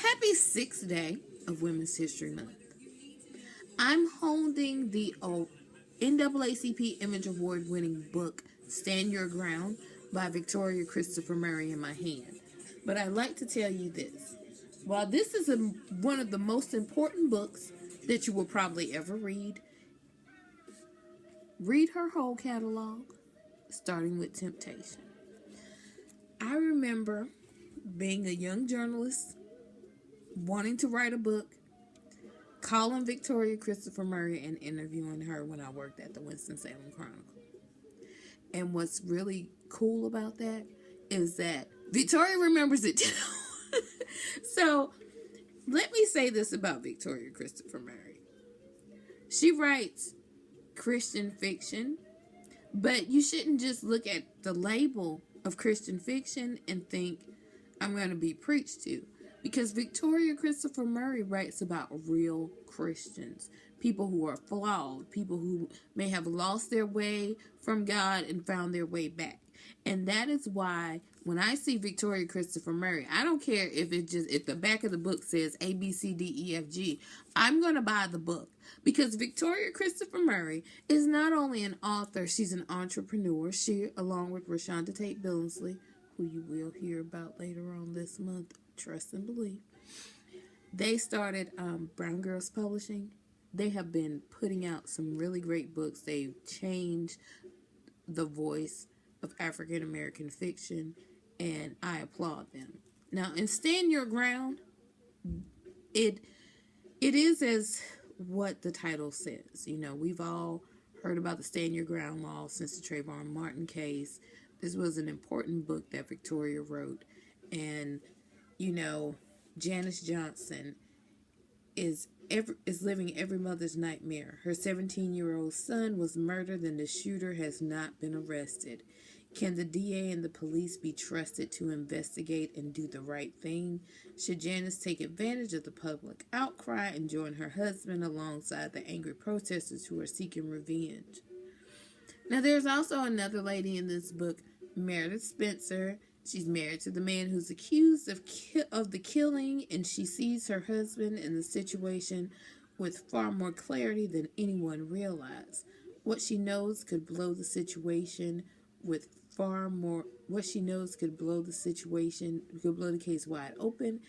Happy 6th day of Women's History Month. I'm holding the NAACP Image Award winning book, Stand Your Ground by Victoria Christopher Murray in my hand. But I'd like to tell you this. While this is one of the most important books that you will probably ever read her whole catalog, starting with Temptation. I remember being a young journalist, wanting to write a book, calling Victoria Christopher Murray and interviewing her when I worked at the Winston-Salem Chronicle. And what's really cool about that is that Victoria remembers it too. So, let me say this about Victoria Christopher Murray. She writes Christian fiction, but you shouldn't just look at the label of Christian fiction and think, I'm going to be preached to. Because Victoria Christopher Murray writes about real Christians, people who are flawed, people who may have lost their way from God and found their way back. And that is why when I see Victoria Christopher Murray, I don't care if the back of the book says A, B, C, D, E, F, G. I'm going to buy the book because Victoria Christopher Murray is not only an author, she's an entrepreneur. She, along with Rashonda Tate Billingsley, who you will hear about later on this month, trust and believe. They started Brown Girls Publishing. They have been putting out some really great books. They've changed the voice of African American fiction, and I applaud them. Now, in Stand Your Ground, it is as what the title says. You know, we've all heard about the Stand Your Ground law since the Trayvon Martin case. This was an important book that Victoria wrote, and you know, Janice Johnson is living every mother's nightmare. Her 17-year-old son was murdered and the shooter has not been arrested. Can the DA and the police be trusted to investigate and do the right thing? Should Janice take advantage of the public outcry and join her husband alongside the angry protesters who are seeking revenge? Now, there's also another lady in this book, Meredith Spencer. She's married to the man who's accused of the killing, and she sees her husband in the situation with far more clarity than anyone realized. What she knows could blow the situation could blow the case wide open.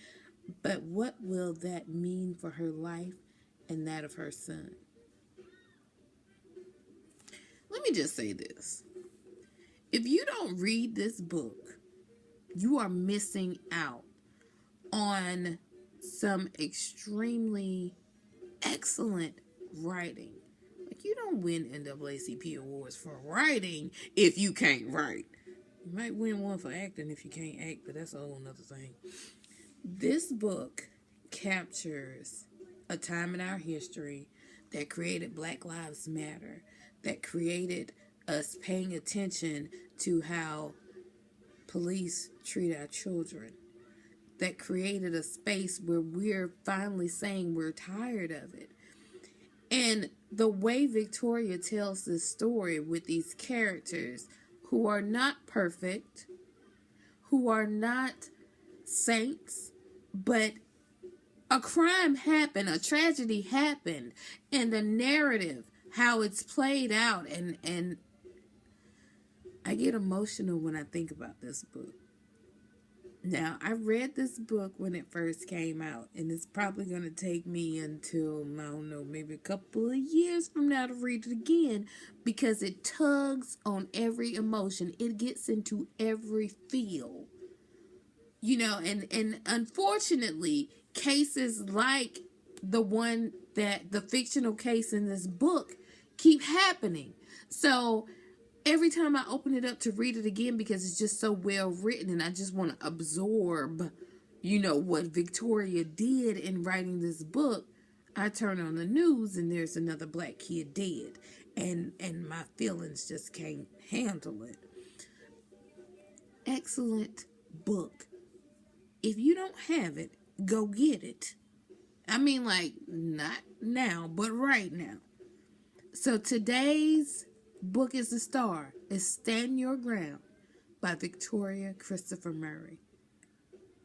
But what will that mean for her life and that of her son? Let me just say this. If you don't read this book, you are missing out on some extremely excellent writing. Like, you don't win NAACP awards for writing if you can't write. You might win one for acting if you can't act, but that's a whole nother thing. This book captures a time in our history that created Black Lives Matter, that created us paying attention to how police treat our children, that created a space where we're finally saying we're tired of it. And the way Victoria tells this story with these characters who are not perfect, who are not saints, but a crime happened, a tragedy happened, and the narrative, how it's played out, and I get emotional when I think about this book. Now, I read this book when it first came out, and it's probably going to take me until, I don't know, maybe a couple of years from now to read it again, because it tugs on every emotion. It gets into every feel. You know, and unfortunately, cases like the fictional case in this book keep happening. So every time I open it up to read it again, because it's just so well written and I just want to absorb, you know, what Victoria did in writing this book, I turn on the news and there's another black kid dead. And my feelings just can't handle it. Excellent book. If you don't have it, go get it. I mean, like, not now, but right now. So today's book is the star. It's Stand Your Ground by Victoria Christopher Murray.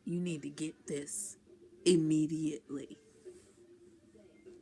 You need to get this. immediately.